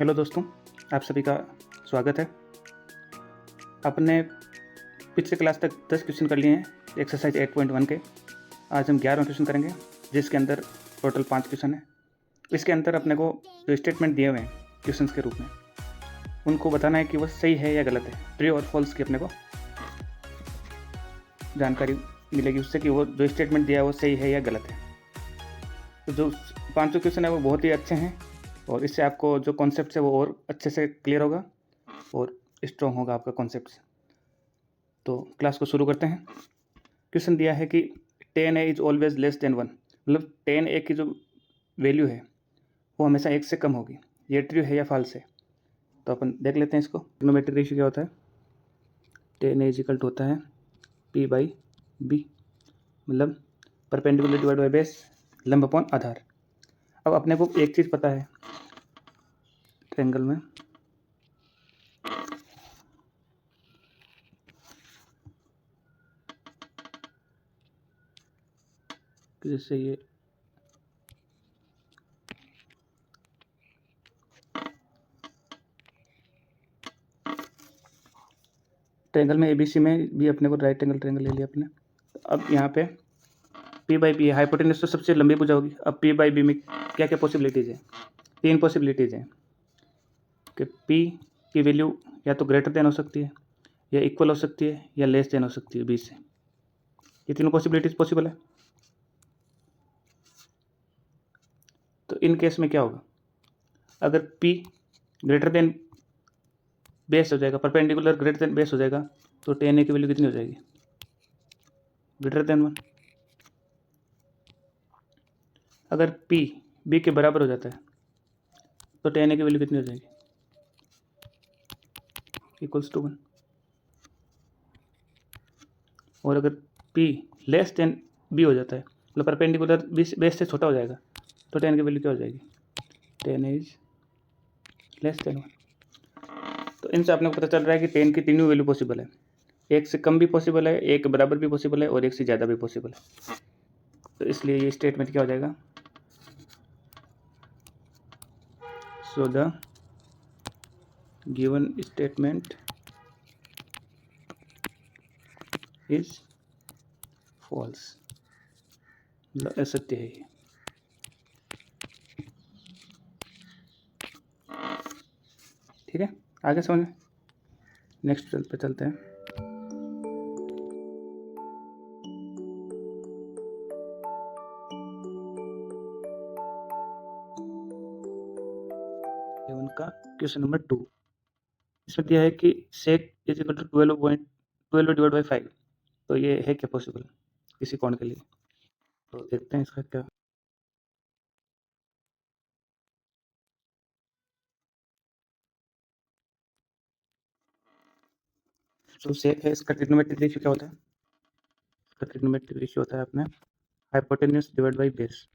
Hello दोस्तों, आप सभी का स्वागत है। आपने पिछले क्लास तक 10 क्वेश्चन कर लिए हैं एक्सरसाइज 8.1 के। आज हम 11वां क्वेश्चन करेंगे, जिसके अंदर टोटल 5 क्वेश्चन है। इसके अंदर अपने को जो स्टेटमेंट दिए हुए हैं क्वेश्चंस के रूप में, उनको बताना है कि वो सही है या गलत है। ट्रू और फॉल्स की अपने को जानकारी मिलेगी उससे कि वो जो स्टेटमेंट दिया है वो सही है या गलत है। तो जो 5 क्वेश्चन है वो बहुत ही अच्छे हैं और इससे आपको जो कॉन्सेप्ट है वो और अच्छे से क्लियर होगा और स्ट्रॉन्ग होगा आपका कॉन्सेप्ट। तो क्लास को शुरू करते हैं। क्वेश्चन दिया है कि 10a is always less than 1, मतलब 10a की जो वैल्यू है वो हमेशा 1 से कम होगी। ये ट्रू है या फॉल्स है? तो अपन देख लेते हैं इसको। ट्रिग्नोमेट्रिक रेशियो क्या होता है? 10a इज इक्वल टू होता है P/B, मतलब परपेंडिकुलर डिवाइड बाई बेस, लंब अपॉन आधार। अब अपने को एक चीज़ पता है ट्रायंगल में, जैसे ये ट्रायंगल में ABC में भी अपने को राइट एंगल ट्रायंगल ले लिया अपने। अब यहाँ पे P/B है, हाइपोटेन्यूज तो सबसे लंबी भुजा होगी। अब P/B में क्या क्या पॉसिबिलिटीज़ है? 3 पॉसिबिलिटीज़ हैं कि P की वैल्यू या तो ग्रेटर देन हो सकती है, या इक्वल हो सकती है, या लेस देन हो सकती है 20 से। ये तीनों पॉसिबिलिटीज़ पॉसिबल है। तो इन केस में क्या होगा? अगर P ग्रेटर देन बेस हो जाएगा, परपेंडिकुलर ग्रेटर देन बेस हो जाएगा, तो 10a की वैल्यू कितनी हो जाएगी? Greater than 1। अगर P B के बराबर हो जाता है तो 10a की वैल्यू कितनी हो जाएगी? Equals to 1। और अगर P लेस देन B हो जाता है, मतलब परपेंडिकुलर बेस से छोटा हो जाएगा, तो 10 की वैल्यू क्या हो जाएगी? 10 इज लेस देन 1। तो इनसे आपने को पता चल रहा है कि 10 की तीनों वैल्यू पॉसिबल है। 1 से कम भी पॉसिबल है, 1 के बराबर भी पॉसिबल है, और 1 से ज़्यादा भी पॉसिबल है। तो इसलिए ये स्टेटमेंट क्या हो जाएगा? So the given statement is false, मतलब असत्य है ये। ठीक है, आगे समझ में। नेक्स्ट पे चलते हैं। उनका क्वेश्चन नंबर 2, इसमें दिया है कि sec is equal to 12 divide by 5। तो ये है क्या पॉसिबल किसी कोण के लिए? तो देखते हैं इसका क्या। जो सेक है इसका ट्रिग्नोमेट्रिक रेशियो क्या होता है? इसका ट्रिग्नोमेट्रिक रेशियो होता है अपने हाइपोटेन्यूज डिवाइड बाई बेस।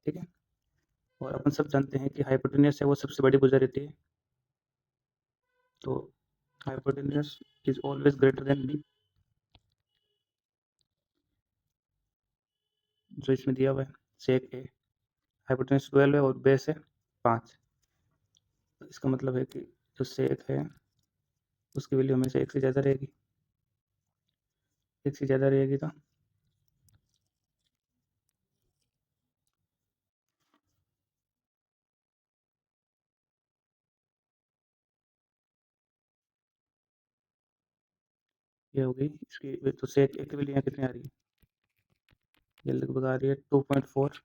ठीक है, और अपन सब जानते हैं कि हाइपोटेन्यूज है वो सबसे बड़ी भुजा रहती है। तो hypotenuse is always greater than B, जो इसमें दिया हुआ है। सेक है, हाइपोटेन्यूज 12 है और बेस है 5। तो इसका मतलब है कि जो सेक है उसकी वैल्यू हमेशा 1 से ज़्यादा रहेगी। 1 से ज़्यादा रहेगी तो ये हो गई इसकी। तो सेक एक की वैल्यू यहाँ कितनी आ रही है? ये लगभग आ रही है 2.4।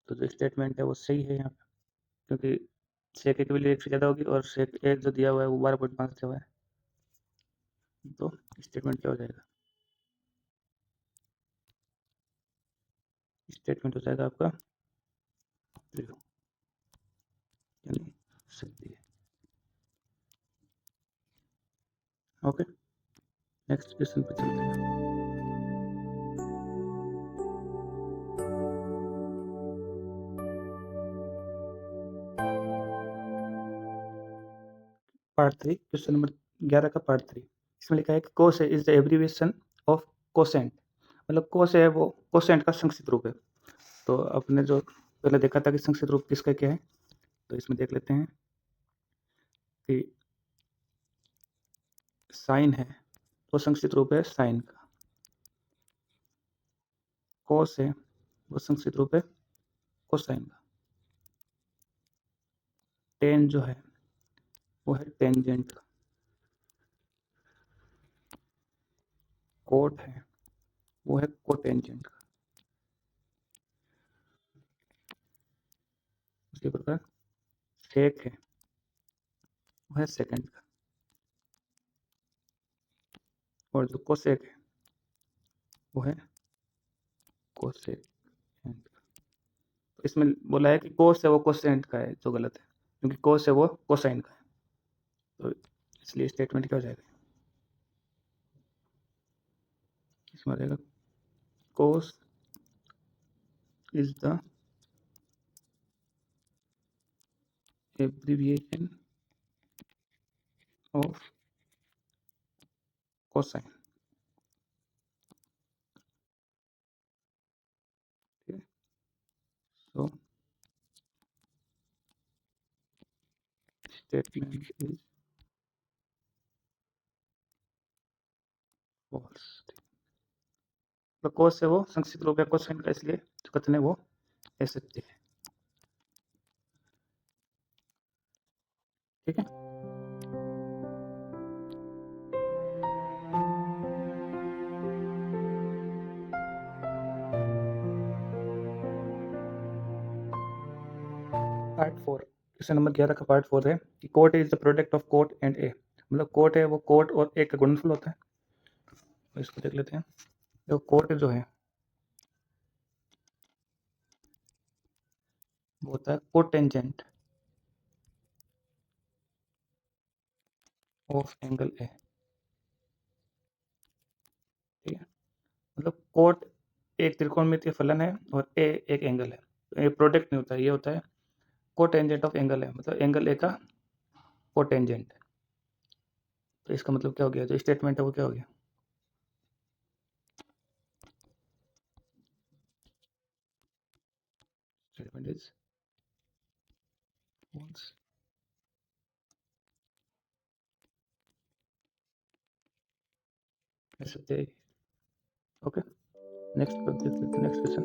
तो जो स्टेटमेंट है वो सही है यहाँ पे, क्योंकि सेक एक वैल्यू 1 से ज़्यादा होगी और सेक एक जो दिया हुआ है वो 12.5 दिया हुआ है। तो स्टेटमेंट क्या हो जाएगा? स्टेटमेंट हो जाएगा आपका 0, यानी सही है। ओके, नेक्स्ट क्वेश्चन पे चलते हैं। पार्ट 3, क्वेश्चन नंबर 11 का पार्ट 3। इसमें लिखा है कि cos is the abbreviation of cosine, मतलब कोस है वो कोसेंट का संक्षिप्त रूप है। तो आपने जो पहले देखा था कि संक्षिप्त रूप किसका क्या है, तो इसमें देख लेते हैं कि साइन है वो संक्षिप्त रूप है साइन का, कोस है वो संक्षिप्त रूप है कोसाइन का, टेन जो है वो है टेंजेंट का, कोट है वो है कोटेंजेंट का। उसी प्रकार सेक है वो है सेकेंड का, और जो कोसेक है वो है कोसेक का। तो इसमें बोला है कि कोस है वो कोसेंट का है, जो गलत है, क्योंकि कोस है वो कोसाइन का है। तो इसलिए स्टेटमेंट क्या हो जाएगा, इसमें रहेगा cos is the abbreviation of cosine। ठीक है, so statement is false। तो कोस है वो संक्षिप्त रूप है कोसाइन का, इसलिए जो कथन है वो असत्य है। ठीक है, पार्ट 4, क्वेश्चन नंबर 11 का पार्ट 4 है कि cot is the product of cot and A. मतलब कोट है वो कोट और ए का गुणनफल होता है। तो इसको देख लेते हैं। देखो कोट जो है वो होता है कोटेंजेंट ऑफ एंगल ए। ठीक है, मतलब कोट एक त्रिकोणमितीय फलन है और ए एक एंगल है। तो ये प्रोडक्ट नहीं होता है, ये होता है कोटेंजेंट ऑफ एंगल है, मतलब एंगल ए का कोटेंजेंट। तो इसका मतलब क्या हो गया, जो स्टेटमेंट है वो क्या हो गया, स्टेटमेंट इज फॉल्स। ऐसे ओके, नेक्स्ट देख लेते हैं, नेक्स्ट क्वेश्चन।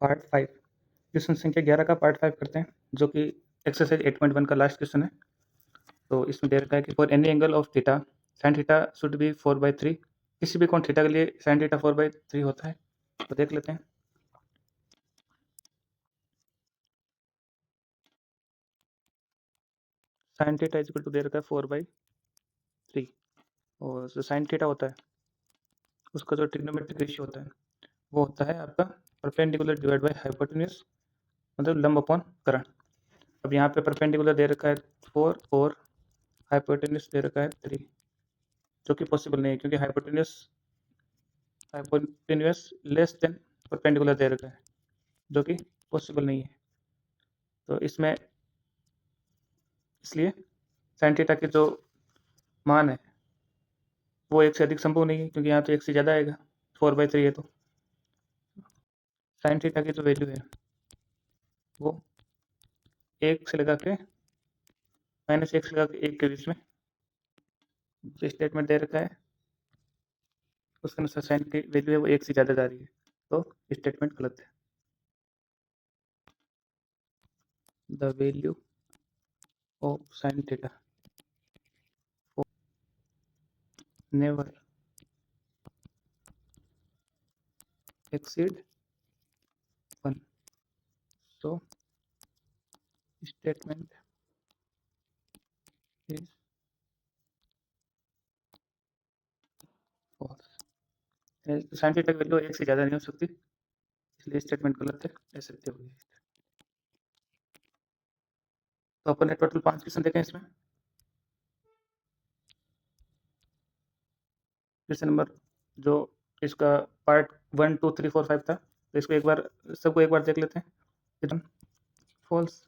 पार्ट 5, क्वेश्चन संख्या 11 का पार्ट 5 करते हैं, जो कि एक्सरसाइज 8.1 का लास्ट क्वेश्चन है। तो इसमें दे रखा है कि for any angle of theta sine theta should be 4/3। किसी भी कोण थीटा के लिए साइन थीटा 4/3 होता है। तो देख लेते हैं। Sine theta is equal to दे रखा है 4/3, और जो साइन थीटा होता है उसका जो ट्रिग्नोमेट्रिक रेशियो होता है वो होता है आपका परपेंडिकुलर डिवाइड बाय हाइपोटेन्यूज, मतलब लंब अपॉन करण। अब यहाँ पे परपेंडिकुलर दे रखा है 4 और हाइपोटेन्यूज दे रखा है 3, जो कि पॉसिबल नहीं है, क्योंकि हाइपोटेन्यूज लेस देन परपेंडिकुलर दे रखा है, जो कि पॉसिबल नहीं है। तो इसमें इसलिए साइन थीटा के जो मान है वो एक से अधिक संभव नहीं है, क्योंकि यहाँ तो एक से ज़्यादा आएगा, 4/3 है। तो साइन थीटा की जो वैल्यू है वो 1 से लगा के -1 से लगा के 1 के बीच में जो स्टेटमेंट दे रखा है उसके अनुसार साइन की वैल्यू है वो 1 से ज़्यादा जा रही है, तो स्टेटमेंट गलत है। The value of sine theta never exceed 1, so statement is false। Sine theta की वैल्यू 1 से ज़्यादा नहीं हो सकती, इसलिए स्टेटमेंट गलत है, ऐसे हो गई। तो अपन ने टोटल 5 क्वेश्चन देखे इसमें। क्वेश्चन नंबर जो इसका पार्ट 1 2 3 4 5 था, तो इसको एक बार सबको एक बार देख लेते हैं। फॉल्स,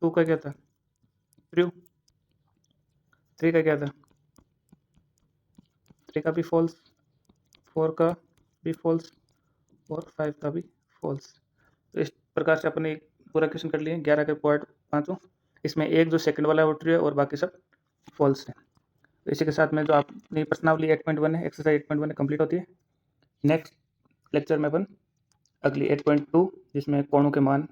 2 का क्या था ट्रू, 3 का क्या था 3 का भी फॉल्स, 4 का भी फॉल्स और 5 का भी फॉल्स। तो इस प्रकार से अपने पूरा क्वेश्चन कर लिए 11 के पॉइंट पाँचों। इसमें एक जो सेकंड वाला वो ट्रू है और बाकी सब फॉल्स है। तो इसी के साथ में जो अपनी प्रश्नावली 8.1 है, एक्सरसाइज 8.1 कंप्लीट होती है। नेक्स्ट लेक्चर में अपन अगली 8.2 जिसमें कोणों के मान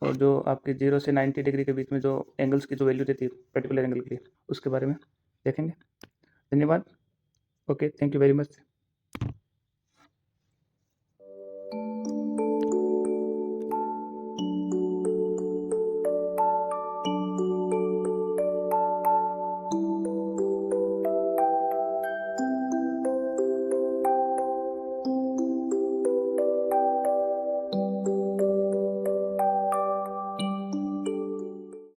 और जो आपके 0 से 90 डिग्री के बीच में जो एंगल्स की जो वैल्यू देती है पर्टिकुलर एंगल के लिए, उसके बारे में देखेंगे। धन्यवाद। Okay, thank you very much.